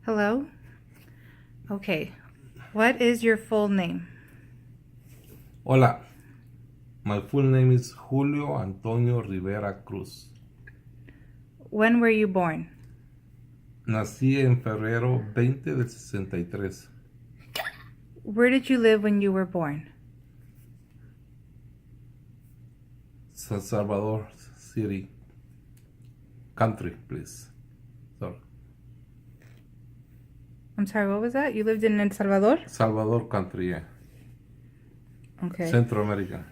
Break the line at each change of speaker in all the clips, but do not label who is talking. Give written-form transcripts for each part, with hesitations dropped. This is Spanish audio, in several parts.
Hello? Okay. What is your full name?
Hola, my full name is Julio Antonio Rivera Cruz.
When were you born?
Nací en febrero 20 del 63.
Where did you live when you were born?
San Salvador City. Country, please. Sorry.
I'm sorry, what was that? You lived in El Salvador?
Salvador Country, yeah.
Okay.
Centroamérica.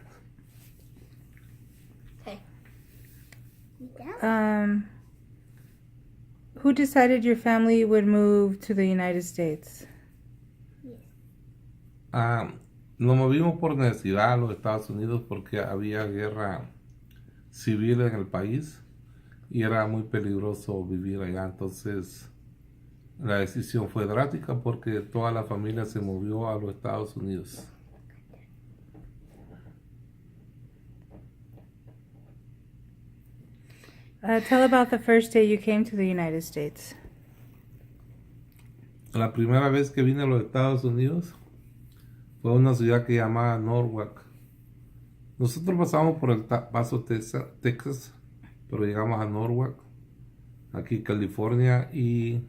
Um, who decided your family would move to the United States?
Nos movimos por necesidad a los Estados Unidos porque había guerra civil en el país y era muy peligroso vivir allá. Entonces la decisión fue drástica porque toda la familia se movió a los Estados Unidos.
Tell about the first day you came to the United States.
La primera vez que vine a los Estados Unidos fue a una ciudad que llamaba Norwalk. Nosotros pasamos por el Paso, Texas, pero llegamos a Norwalk, aquí California, y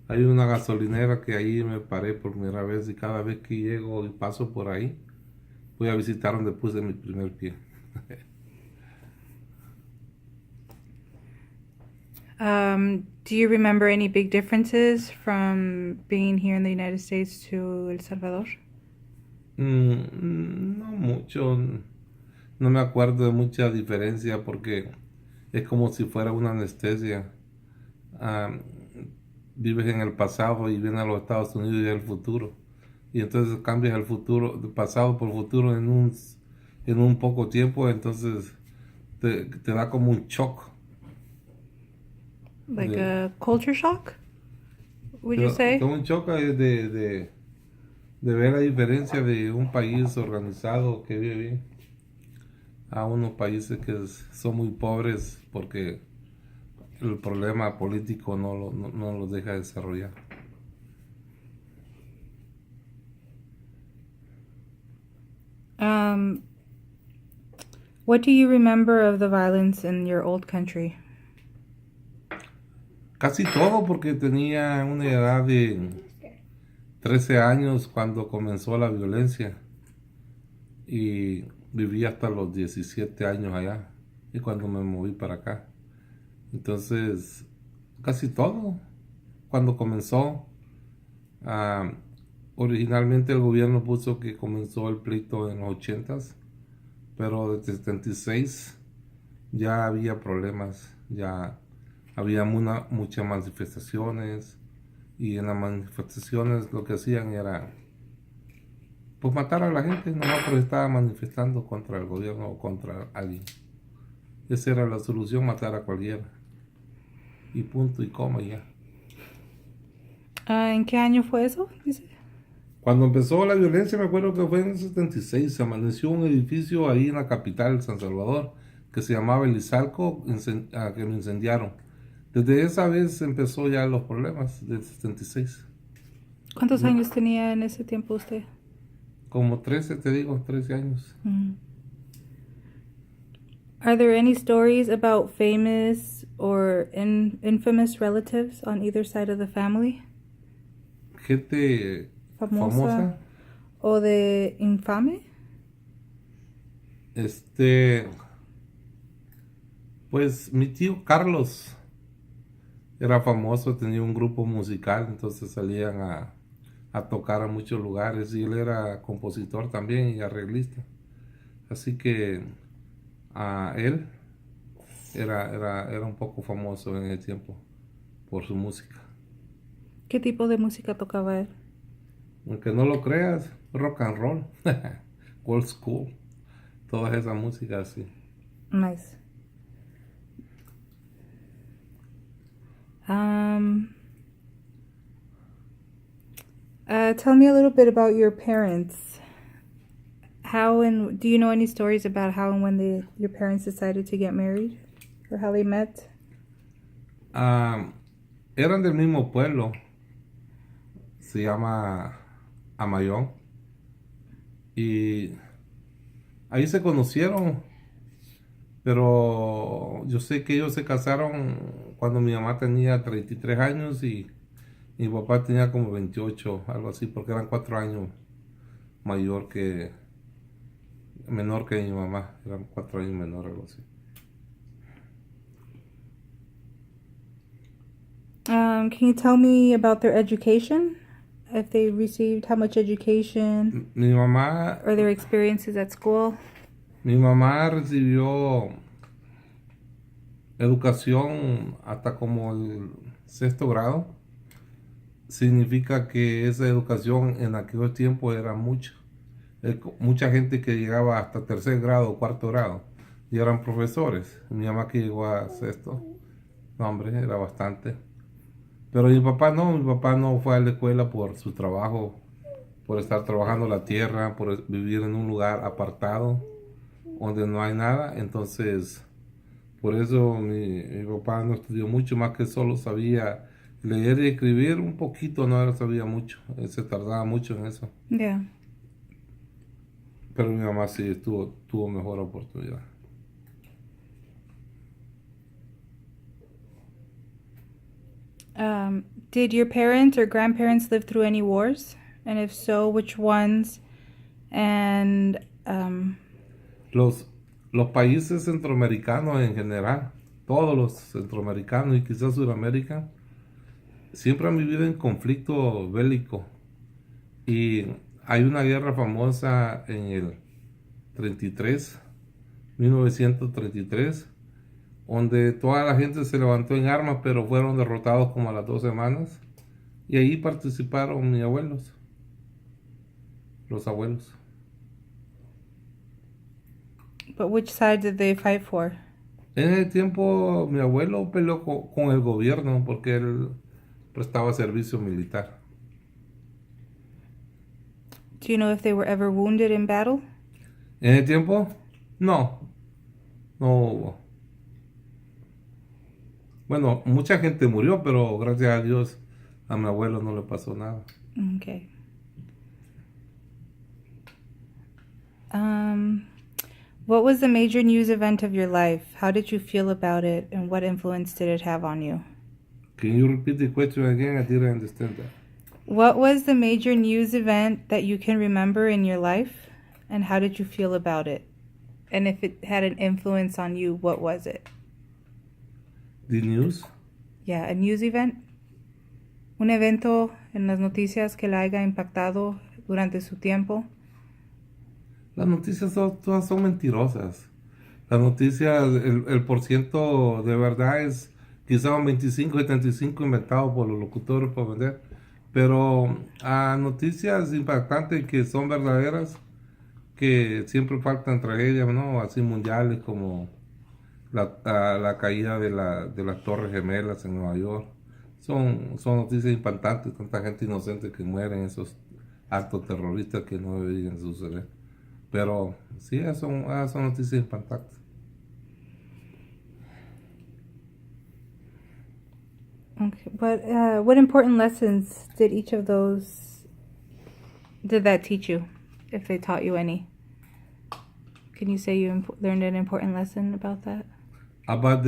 hay una gasolinera que ahí me paré por primera vez y cada vez que llego y paso por ahí, voy a visitar donde puse mi primer pie.
Do you remember any big differences from being here in the United States to El Salvador?
No mucho, no me acuerdo de mucha diferencia porque es como si fuera una anestesia. Vives en el pasado y vienes a los Estados Unidos y el futuro. Y entonces cambias el futuro, el pasado por futuro en un poco tiempo, entonces te da como un shock.
Like a culture shock, would you say?
Como un shock de ver la diferencia de un país organizado que vive bien a unos países que son muy pobres porque el problema político no los deja desarrollar.
What do you remember of the violence in your old country?
Casi todo porque tenía una edad de 13 años cuando comenzó la violencia y viví hasta los 17 años allá y cuando me moví para acá. Entonces, casi todo. Cuando comenzó, originalmente el gobierno puso que comenzó el pleito en los 80s, pero desde 76 ya había problemas, ya había muchas manifestaciones y en las manifestaciones lo que hacían era pues matar a la gente, nomás porque estaba manifestando contra el gobierno o contra alguien. Esa era la solución, matar a cualquiera. Y punto y coma y ya.
¿En qué año fue eso? Dice.
Cuando empezó la violencia, me acuerdo que fue en el 76, se amaneció un edificio ahí en la capital, San Salvador, que se llamaba El Izalco, que lo incendiaron. Desde esa vez empezó ya los problemas del 76.
¿Cuántos años tenía en ese tiempo usted?
Como 13, te digo, 13 años.
Are there any stories about famous or infamous relatives on either side of the family?
Gente famosa.
¿O de infame?
Pues mi tío Carlos era famoso, tenía un grupo musical, entonces salían a tocar a muchos lugares y él era compositor también y arreglista. Así que él era un poco famoso en el tiempo por su música.
¿Qué tipo de música tocaba él?
Aunque no lo creas, rock and roll, old school, toda esa música así.
Nice. Tell me a little bit about your parents. Do you know any stories about how and when your parents decided to get married? Or how they met?
eran del mismo pueblo, se llama Amayón, y ahí se conocieron, pero yo sé que ellos se casaron cuando mi mamá tenía 33 años y mi papá tenía como 28, algo así, porque eran 4 años menor que mi mamá, eran 4 años menor, algo así.
Can you tell me about their education? If they received how much education
Mi mamá,
or their experiences at school?
mi mamá recibió educación hasta como el sexto grado. Significa que esa educación en aquel tiempo era mucha. Mucha gente que llegaba hasta tercer grado o cuarto grado y eran profesores. Mi mamá que llegó a sexto, no, hombre, era bastante. Pero mi papá no fue a la escuela por su trabajo, por estar trabajando la tierra, por vivir en un lugar apartado donde no hay nada. Entonces, por eso mi papá no estudió mucho, más que solo sabía leer y escribir un poquito, no sabía mucho. Él se tardaba mucho en eso.
Yeah.
Pero mi mamá sí tuvo mejor oportunidad.
Did your parents or grandparents live through any wars? And if so, which ones? And
Los países centroamericanos en general, todos los centroamericanos y quizás Sudamérica, siempre han vivido en conflicto bélico. Y hay una guerra famosa en el 33, 1933, donde toda la gente se levantó en armas, pero fueron derrotados como a las 2 semanas. Y ahí participaron mis abuelos, los abuelos.
but which side did they fight for?
En ese tiempo mi abuelo peleó con el gobierno porque él prestaba servicio militar.
Do you know if they were ever wounded in battle?
En ese tiempo, no hubo. Bueno, mucha gente murió, pero gracias a Dios a mi abuelo no le pasó nada.
Okay. What was the major news event of your life? How did you feel about it, and what influence did it have on you?
Can you repeat the question again? I didn't understand that.
What was the major news event that you can remember in your life, and how did you feel about it? And if it had an influence on you, what was it?
The news?
Yeah, a news event. Un evento en las noticias que la haya impactado durante su tiempo.
Las noticias todas son mentirosas. Las noticias, el porciento de verdad es quizá un 25, 75 inventado por los locutores para vender. Pero a noticias impactantes que son verdaderas, que siempre faltan tragedias, ¿no? Así mundiales como la caída de las Torres Gemelas en Nueva York. Son noticias impactantes, tanta gente inocente que muere en esos actos terroristas que no deberían suceder. Pero sí, son noticias impactantes.
Okay, but what important lessons did each of those did that teach you, if they taught you any? Can you say you learned an important lesson about that?
About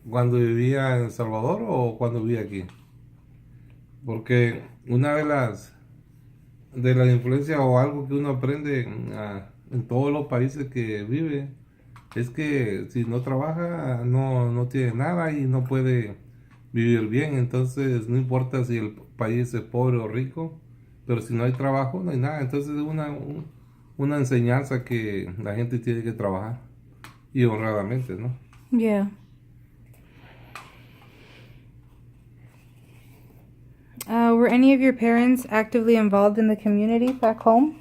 cuando vivía en El Salvador o cuando vivía aquí. Porque una de las influencias o algo que uno aprende en todos los países que vive es que si no trabaja no tiene nada y no puede vivir bien. Entonces no importa si el país es pobre o rico, pero si no hay trabajo no hay nada. Entonces es una enseñanza que la gente tiene que trabajar y honradamente, ¿no?
Yeah. Were any of your parents actively involved in the community back home?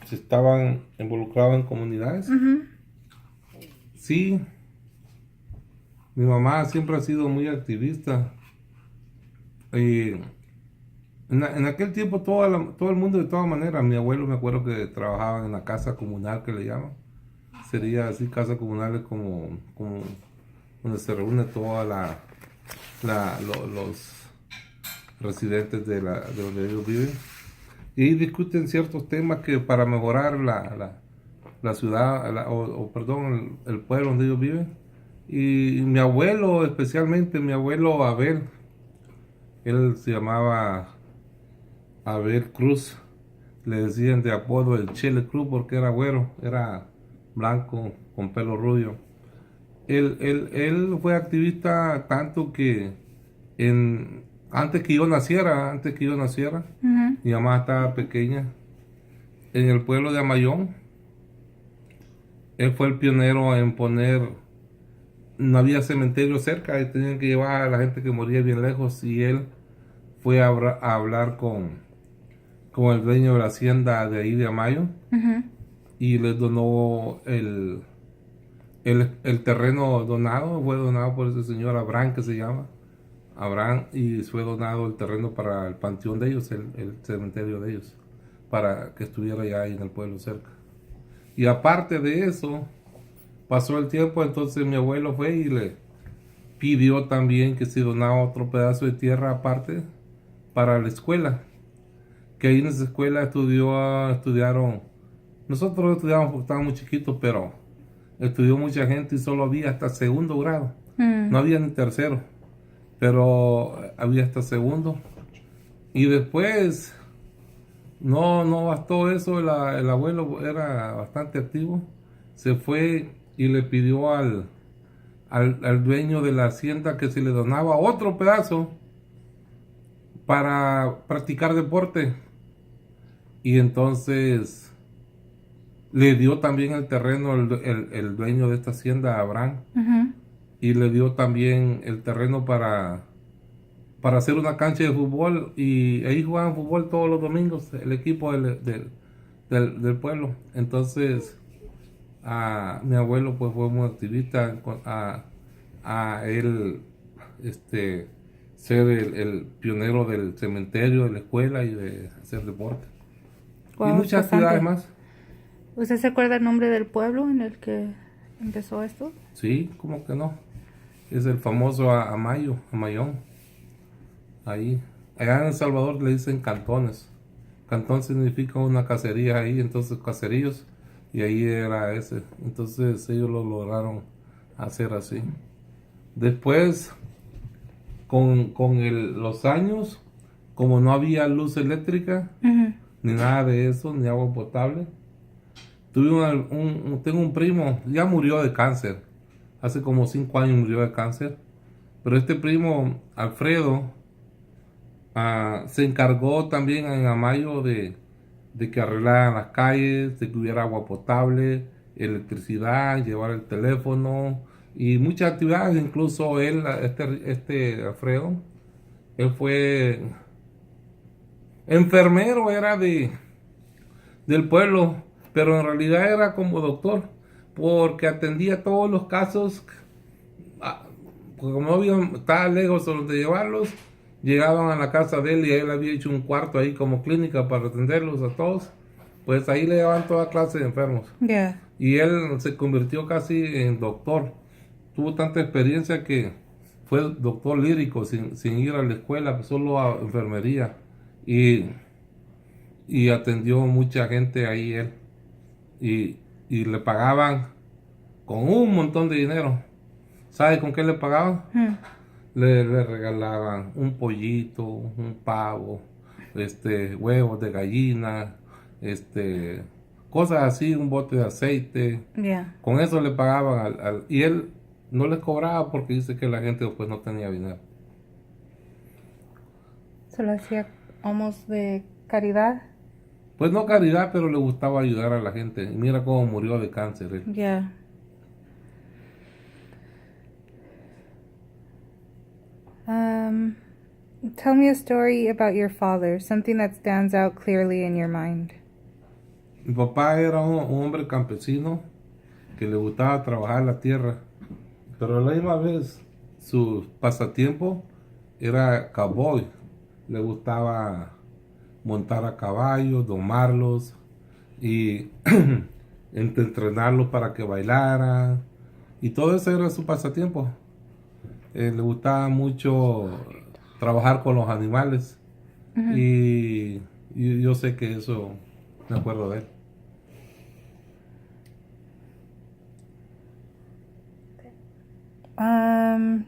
Si estaban involucrados en comunidades.
Mm-hmm.
Sí, mi mamá siempre ha sido muy activista. Y en aquel tiempo todo el mundo de todas maneras, mi abuelo me acuerdo que trabajaba en la casa comunal que le llaman. Sería así, casa comunal como donde se reúne toda los residentes de donde ellos viven. Y discuten ciertos temas que para mejorar la ciudad, perdón, el pueblo donde ellos viven. Y mi abuelo, especialmente mi abuelo Abel, él se llamaba Abel Cruz, le decían de apodo el Chile Cruz porque era güero, era blanco, con pelo rubio. Él fue activista tanto que antes que yo naciera,
Ujú.
mi mamá estaba pequeña, en el pueblo de Amayón, él fue el pionero en poner, no había cementerio cerca y tenían que llevar a la gente que moría bien lejos y él fue a hablar con el dueño de la hacienda de ahí de Amayo
Ujú.
y les donó el terreno donado, fue donado por ese señor Abraham que se llama Abraham y fue donado el terreno para el panteón de ellos, el cementerio de ellos, para que estuviera ya ahí en el pueblo cerca. Y aparte de eso, pasó el tiempo, entonces mi abuelo fue y le pidió también que se donara otro pedazo de tierra aparte para la escuela. Que ahí en esa escuela estudiaron, nosotros estudiamos porque estábamos muy chiquitos, pero estudió mucha gente y solo había hasta segundo grado.
Mm.
No había ni tercero, pero había hasta segundo. Y después, no bastó eso, el abuelo era bastante activo. Se fue y le pidió al dueño de la hacienda que se le donaba otro pedazo para practicar deporte. Y entonces le dio también el terreno el dueño de esta hacienda, Abraham,
Ujú.
y le dio también el terreno para hacer una cancha de fútbol. Y ahí jugaban fútbol todos los domingos, el equipo del pueblo. Entonces, mi abuelo pues fue muy activista a él ser el pionero del cementerio, de la escuela y de hacer deporte. Y
Wow, es
muchas actividades
bastante.
más.
¿Usted se acuerda el nombre del pueblo en el que empezó esto?
Sí, ¿cómo que no? Es el famoso Amayón. Ahí. Allá en El Salvador le dicen cantones. Cantón significa una cacería ahí, entonces caseríos. Y ahí era ese. Entonces ellos lo lograron hacer así. Después, los años, como no había luz eléctrica,
Ujú.
ni nada de eso, ni agua potable, tengo un primo, ya murió de cáncer. Hace como 5 años murió de cáncer. Pero este primo, Alfredo, se encargó también en Amayo de que arreglaran las calles, de que hubiera agua potable, electricidad, llevar el teléfono y muchas actividades. Incluso él, este Alfredo, él fue enfermero, era del pueblo, pero en realidad era como doctor, porque atendía todos los casos. Porque como no había, estaba lejos de donde llevarlos, llegaban a la casa de él y él había hecho un cuarto ahí como clínica para atenderlos a todos. Pues ahí le llevaban toda clase de enfermos.
Yeah.
Y él se convirtió casi en doctor. Tuvo tanta experiencia que fue doctor lírico sin ir a la escuela, pues solo a enfermería. Y, y atendió mucha gente ahí él. Y le pagaban con un montón de dinero. ¿Sabe con qué le pagaban?
Mm.
Le regalaban un pollito, un pavo, huevos de gallina, cosas así, un bote de aceite.
Yeah.
Con eso le pagaban y él no les cobraba porque dice que la gente pues no tenía dinero.
Se lo hacía almost de caridad.
Pues no caridad, pero le gustaba ayudar a la gente. Y mira cómo murió de cáncer él.
Yeah. Um, Tell me a story about your father, something that stands out clearly in your mind.
Mi papá era un hombre campesino que le gustaba trabajar la tierra, pero a la misma vez su pasatiempo era cowboy. Le gustaba montar a caballos, domarlos y entrenarlos para que bailaran. Y todo eso era su pasatiempo. le gustaba mucho trabajar con los animales. Y yo sé que eso, me acuerdo de él.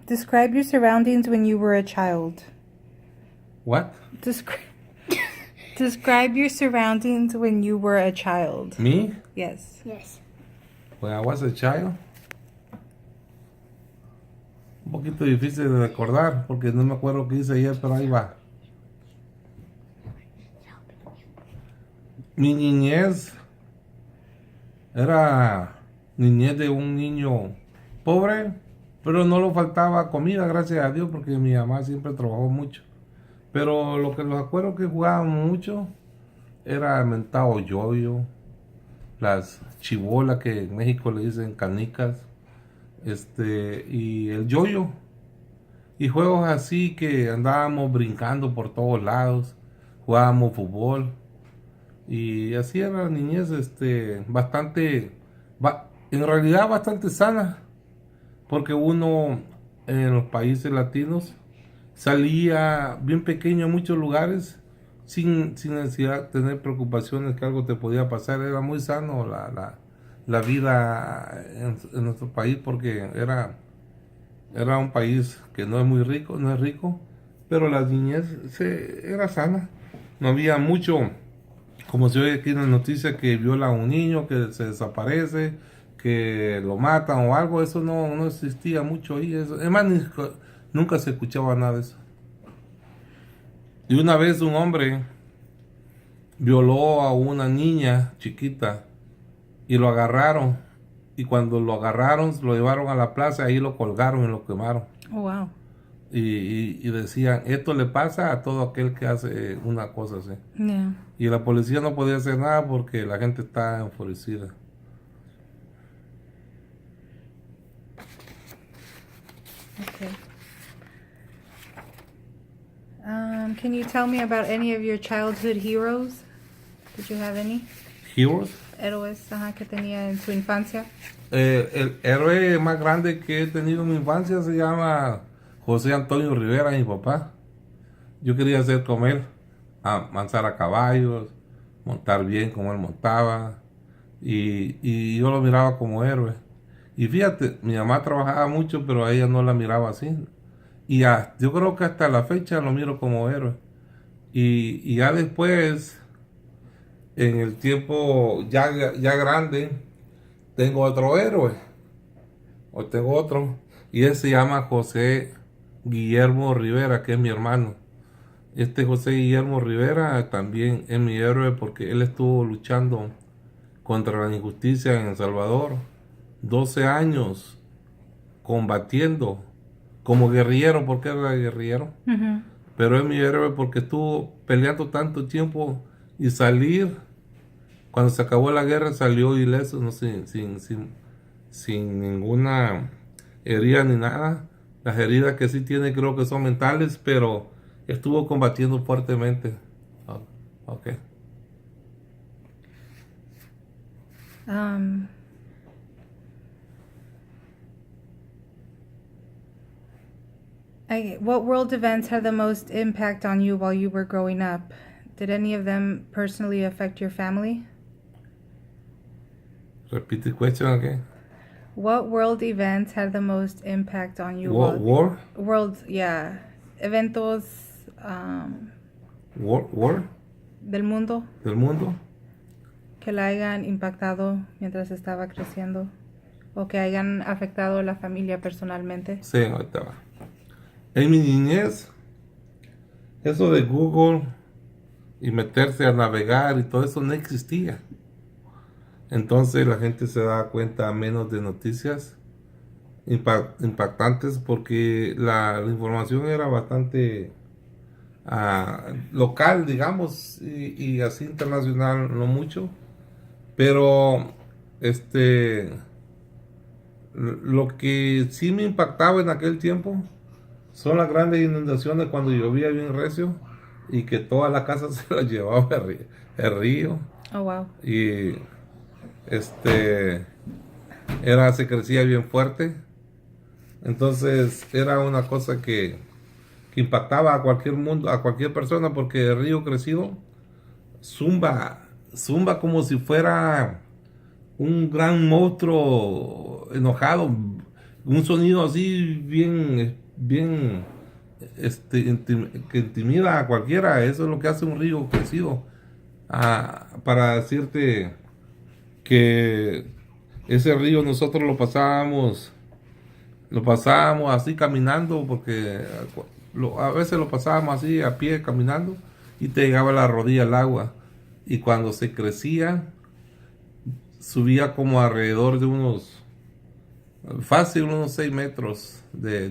Describe your surroundings when you were a child.
What?
Describe your surroundings when you were a child.
Me?
Yes.
Yes.
When I was a child. Un poquito difícil de recordar porque no me acuerdo qué hice ayer, pero ahí va. Mi niñez era niñez de un niño pobre, pero no le faltaba comida, gracias a Dios, porque mi mamá siempre trabajó mucho. Pero lo que los acuerdo que jugábamos mucho era el mentado yoyo, las chibolas que en México le dicen canicas, y el yoyo. Y juegos así que andábamos brincando por todos lados, jugábamos fútbol. Y así era la niñez, bastante, en realidad bastante sana, porque uno en los países latinos salía bien pequeño a muchos lugares sin necesidad de tener preocupaciones que algo te podía pasar. Era muy sano la vida en nuestro país, porque era un país que no es muy rico, no es rico, pero la niñez era sana. No había mucho, como se oye aquí en la noticia, que viola a un niño, que se desaparece, que lo matan o algo. Eso no existía mucho ahí. Eso. Es más, nunca se escuchaba nada de eso. Y una vez un hombre violó a una niña chiquita y lo agarraron. Y cuando lo agarraron, lo llevaron a la plaza, ahí lo colgaron y lo quemaron.
Oh, wow.
Y decían, esto le pasa a todo aquel que hace una cosa así.
Yeah.
Y la policía no podía hacer nada porque la gente está enfurecida.
Okay. Can you tell me about any of your childhood heroes? Did you have any?
Heroes.
Héroes, que tenía en su infancia.
El héroe más grande que he tenido en mi infancia se llama José Antonio Rivera, mi papá. Yo quería ser como él, avanzar a caballos, montar bien como él montaba, y yo lo miraba como héroe. Y fíjate, mi mamá trabajaba mucho, pero a ella no la miraba así. Y yo creo que hasta la fecha lo miro como héroe. Y ya después, en el tiempo ya grande, tengo otro héroe, o tengo otro, y él se llama José Guillermo Rivera, que es mi hermano. José Guillermo Rivera también es mi héroe porque él estuvo luchando contra la injusticia en El Salvador 12 años combatiendo como guerrillero, porque era guerrillero. Pero es mi héroe porque estuvo peleando tanto tiempo y salir, cuando se acabó la guerra salió ileso, no, sin ninguna herida ni nada. Las heridas que sí tiene creo que son mentales, pero estuvo combatiendo fuertemente. Okay.
What world events had the most impact on you while you were growing up? Did any of them personally affect your family?
Repeat the question again.
What world events had the most impact on you?
War?
World, yeah. Eventos
War?
Del mundo que la hayan impactado mientras estaba creciendo o que hayan afectado a la familia personalmente.
Sí, ahorita va. En mi niñez, eso de Google y meterse a navegar y todo eso no existía. Entonces la gente se da cuenta menos de noticias impactantes porque la información era bastante local, digamos, y así internacional no mucho. Pero lo que sí me impactaba en aquel tiempo son las grandes inundaciones cuando llovía bien recio y que toda la casa se la llevaba el río.
Oh, wow.
Y se crecía bien fuerte. Entonces era una cosa que impactaba a cualquier mundo, a cualquier persona, porque el río crecido zumba como si fuera un gran monstruo enojado, un sonido así bien, que intimida a cualquiera. Eso es lo que hace un río crecido. Para decirte que ese río nosotros lo pasábamos así caminando, porque a veces lo pasábamos así a pie caminando y te llegaba a la rodilla el agua. Y cuando se crecía, subía como alrededor de fácil unos 6 metros de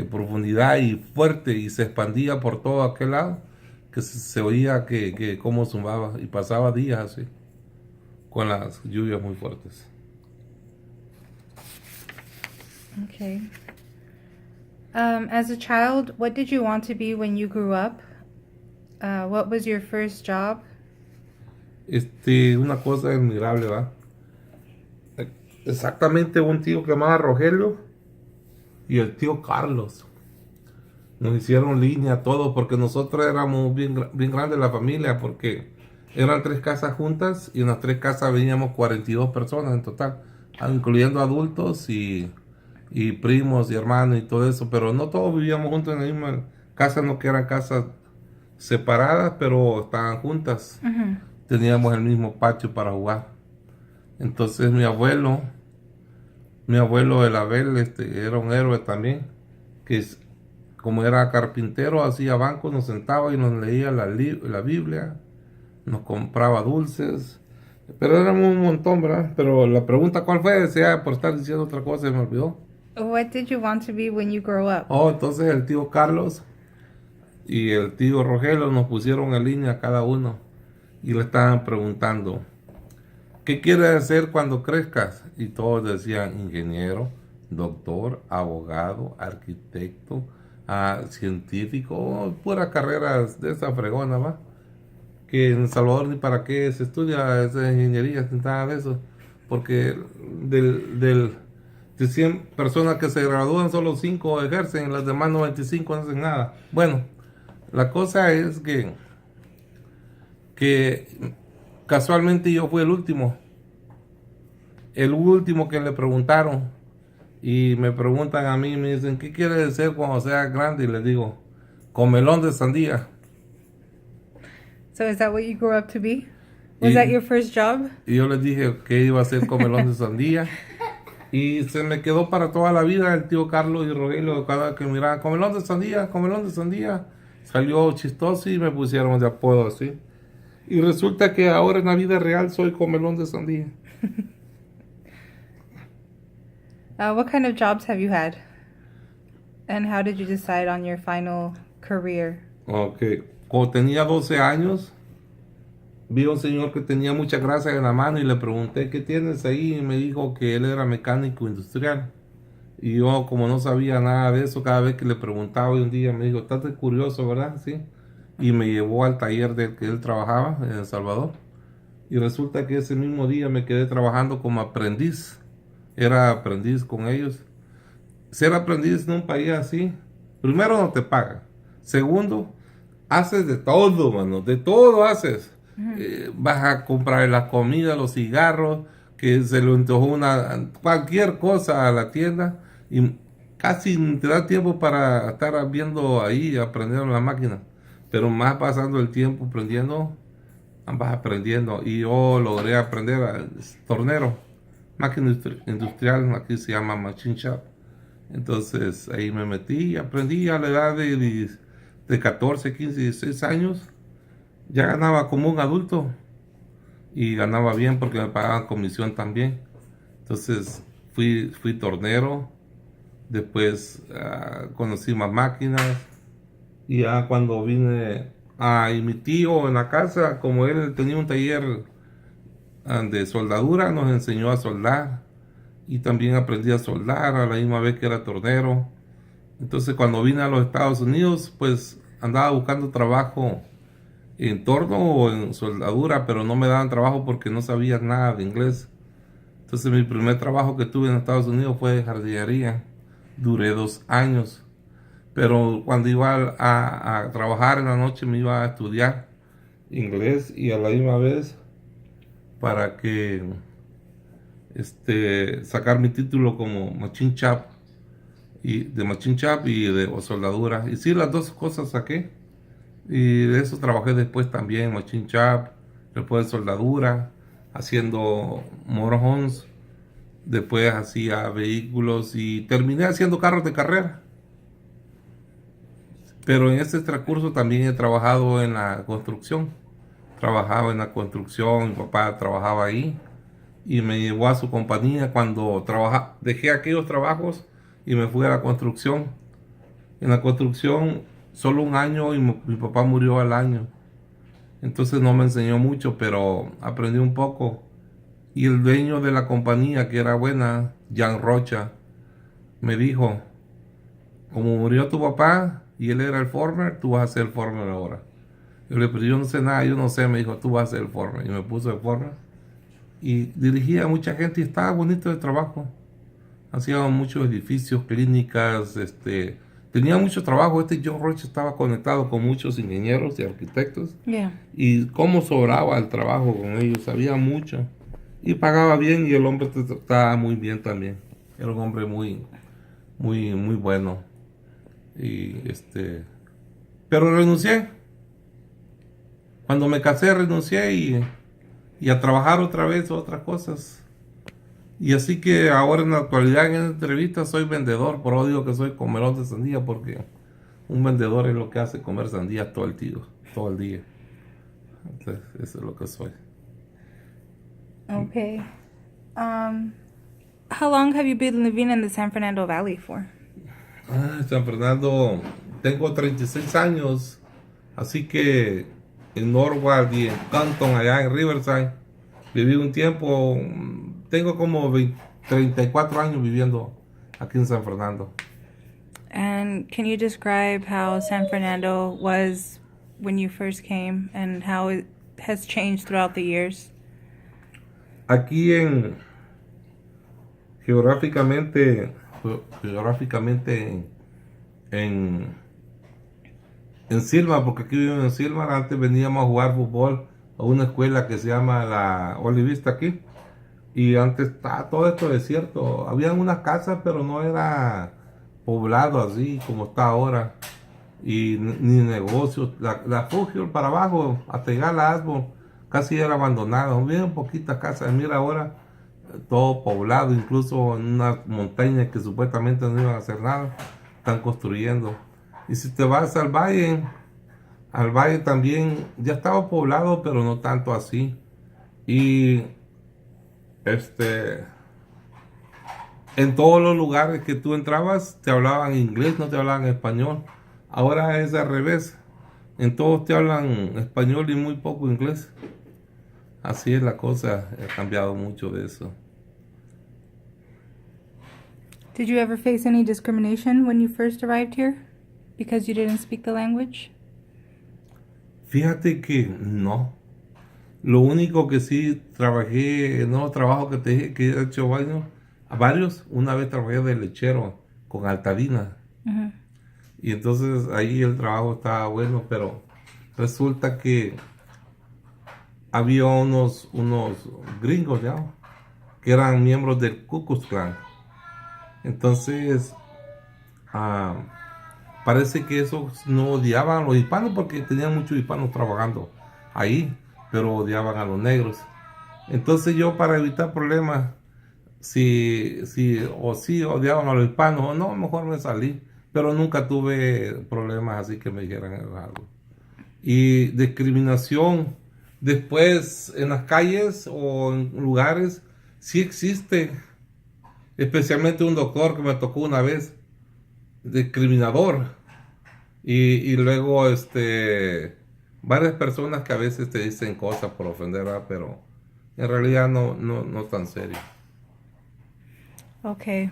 profundidad y fuerte, y se expandía por todo aquel lado, que se oía que como zumbaba, y pasaba días así, con las lluvias muy fuertes.
Okay. As a child, what did you want to be when you grew up? What was your first job?
Una cosa admirable, ¿va? Exactamente, un tío que llamaba Rogelio y el tío Carlos nos hicieron línea todos, porque nosotros éramos bien grandes la familia, porque eran 3 casas juntas, y en las 3 casas veníamos 42 personas en total, incluyendo adultos y primos y hermanos y todo eso, pero no todos vivíamos juntos en la misma casa, no, que eran casas separadas, pero estaban juntas.
Mhm.
Teníamos el mismo patio para jugar. Entonces mi abuelo el Abel, era un héroe también, que como era carpintero, hacía banco, nos sentaba y nos leía la Biblia, nos compraba dulces, pero éramos un montón, ¿verdad? Pero la pregunta, ¿cuál fue? Decía, por estar diciendo otra cosa, se me olvidó.
What did you want to be when you grow up?
Oh, entonces el tío Carlos y el tío Rogelio nos pusieron en línea cada uno y le estaban preguntando, ¿qué quieres hacer cuando crezcas? Y todos decían ingeniero, doctor, abogado, arquitecto, científico, puras carreras de esa fregona, ¿va? Que en El Salvador ni para qué se estudia esa ingeniería, ni nada de eso. Porque de 100 personas que se gradúan, solo 5 ejercen, las demás 95 no hacen nada. Bueno, la cosa es que casualmente yo fui el último que le preguntaron, y me preguntan a mí, me dicen, ¿qué quieres ser cuando seas grande? Y les digo, comelón de sandía.
So is that what you grew up to be? Was
Y-
that your first job?
Y yo les dije que iba a ser comelón de sandía, y se me quedó para toda la vida el tío Carlos y Rogelio, cada vez que miraban, comelón de sandía, comelón de sandía. Salió chistoso y me pusieron de apodo así. Y resulta que ahora en la vida real soy comelón de sandía.
What kind of jobs have you had? And how did you decide on your final career?
Ok, cuando tenía 12 años, vi a un señor que tenía mucha grasa en la mano y le pregunté, ¿qué tienes ahí? Y me dijo que él era mecánico industrial. Y yo, como no sabía nada de eso, cada vez que le preguntaba, un día me dijo, estás curioso, ¿verdad? Sí. Y me llevó al taller del que él trabajaba en El Salvador. Y resulta que ese mismo día me quedé trabajando como aprendiz. Era aprendiz con ellos. Ser aprendiz en un país así, primero no te pagan. Segundo, haces de todo, mano. De todo haces. Vas a comprar la comida, los cigarros, que se lo antojó cualquier cosa a la tienda, y casi no te da tiempo para estar viendo ahí, aprendiendo la máquina. Pero más pasando el tiempo aprendiendo, vas aprendiendo. Y yo logré aprender tornero, máquina industrial, aquí se llama machine shop. Entonces ahí me metí y aprendí a la edad de 14, 15, 16 años. Ya ganaba como un adulto y ganaba bien porque me pagaban comisión también. Entonces fui tornero, después conocí más máquinas, y ya cuando vine y mi tío en la casa, como él tenía un taller de soldadura, nos enseñó a soldar, y también aprendí a soldar a la misma vez que era tornero. Entonces cuando vine a los Estados Unidos, pues andaba buscando trabajo en torno o en soldadura, pero no me daban trabajo porque no sabía nada de inglés. Entonces mi primer trabajo que tuve en Estados Unidos fue de jardinería. Duré 2 años. Pero cuando iba a trabajar en la noche me iba a estudiar inglés y a la misma vez para que sacar mi título como machine shop y de soldadura. Y sí, las dos cosas saqué. Y de eso trabajé después también, machine shop, después de soldadura, haciendo motorhomes, después hacía vehículos y terminé haciendo carros de carrera. Pero en este transcurso también he trabajado en la construcción. Trabajaba en la construcción, mi papá trabajaba ahí y me llevó a su compañía cuando dejé aquellos trabajos y me fui a la construcción. En la construcción solo un año y mi papá murió al año. Entonces no me enseñó mucho, pero aprendí un poco. Y el dueño de la compañía, que era buena, Jan Rocha, me dijo, como murió tu papá y él era el foreman, tú vas a ser el foreman ahora. Yo le dije, yo no sé nada, yo no sé, me dijo, tú vas a ser el foreman. Y me puso el foreman. Y dirigía a mucha gente y estaba bonito el trabajo. Hacía muchos edificios, clínicas, tenía mucho trabajo. John Rocha estaba conectado con muchos ingenieros y arquitectos.
Yeah.
Y cómo sobraba el trabajo con ellos, sabía mucho. Y pagaba bien y el hombre estaba muy bien también. Era un hombre muy, muy, muy bueno. Y pero renuncié. Cuando me casé renuncié y a trabajar otra vez otras cosas. Y así que ahora en la actualidad en esta entrevista soy vendedor, por eso digo que soy comelón de sandía, porque un vendedor es lo que hace comer sandía todo el día. Entonces, eso es lo que soy.
Okay. How long have you been living in the San Fernando Valley for?
San Fernando, tengo 36 años, así que en Norwalk y en Canton, allá en Riverside, viví un tiempo, tengo como 34 años viviendo aquí en San Fernando.
And can you describe how San Fernando was when you first came and how it has changed throughout the years?
Aquí geográficamente en, en Silmar, porque aquí vivo en Silmar, antes veníamos a jugar fútbol a una escuela que se llama la Olivista aquí. Y antes estaba todo esto desierto. Habían unas casas, pero no era poblado así como está ahora. Y ni negocios. La Fugio para abajo, hasta llegar a la Asbo, casi era abandonado. Bien poquitas casas. Mira ahora, todo poblado, incluso en unas montañas que supuestamente no iban a hacer nada, están construyendo. Y si te vas al valle también ya estaba poblado, pero no tanto así. Y en todos los lugares que tú entrabas te hablaban inglés, no te hablaban español. Ahora es al revés. En todos te hablan español y muy poco inglés. Así es la cosa, ha cambiado mucho de eso.
Did you ever face any discrimination when you first arrived here because you didn't speak the language?
Fíjate que no. Lo único que sí trabajé, no trabajo que te dije que he hecho varios, una vez trabajé de lechero con Altadina.
Mm-hmm.
Y entonces ahí el trabajo estaba bueno, pero resulta que había unos gringos ya, que eran miembros del Ku Klux Klan. Entonces, parece que esos no odiaban a los hispanos porque tenían muchos hispanos trabajando ahí, pero odiaban a los negros. Entonces yo, para evitar problemas, si odiaban a los hispanos o no, mejor me salí. Pero nunca tuve problemas así que me dijeran algo. Y discriminación después en las calles o en lugares sí existe, especialmente un doctor que me tocó una vez, discriminador. Y luego varias personas que a veces te dicen cosas por ofender, ¿verdad? Pero en realidad no tan serio.
Okay.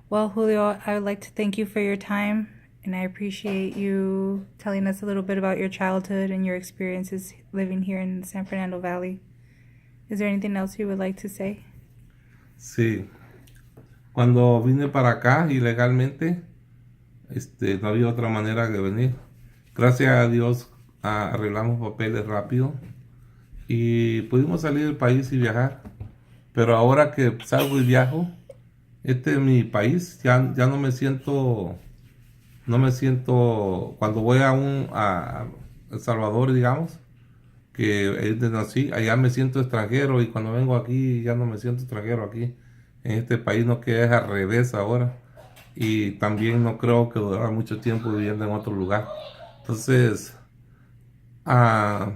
Well, Julio, I would like to thank you for your time, and I appreciate you telling us a little bit about your childhood and your experiences living here in the San Fernando Valley. Is there anything else you would like to say?
Sí. Cuando vine para acá ilegalmente, no había otra manera de venir. Gracias a Dios arreglamos papeles rápido y pudimos salir del país y viajar. Pero ahora que salgo y viajo, este es mi país, ya no me siento, cuando voy a El Salvador, digamos, que es de nací, allá me siento extranjero y cuando vengo aquí ya no me siento extranjero aquí. En este país no, que es al revés ahora. Y también no creo que durara mucho tiempo viviendo en otro lugar. Entonces, ah,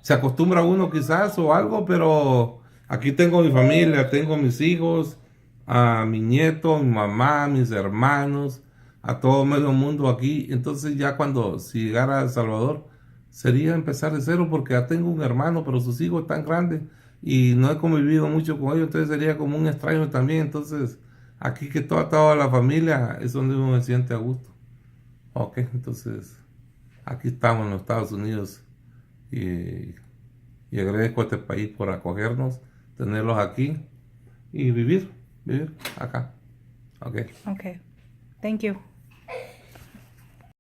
se acostumbra uno quizás o algo, pero aquí tengo mi familia, tengo mis hijos, a mi nieto, mi mamá, mis hermanos, a todo medio mundo aquí. Entonces ya cuando si llegara a El Salvador sería empezar de cero porque ya tengo un hermano, pero sus hijos están grandes y no he convivido mucho con ellos, entonces sería como un extraño también. Entonces aquí que toda la familia es donde uno se siente a gusto. Ok, entonces aquí estamos en los Estados Unidos y y agradezco a este país por acogernos, tenerlos aquí y vivir acá. Ok.
Okay. Thank you.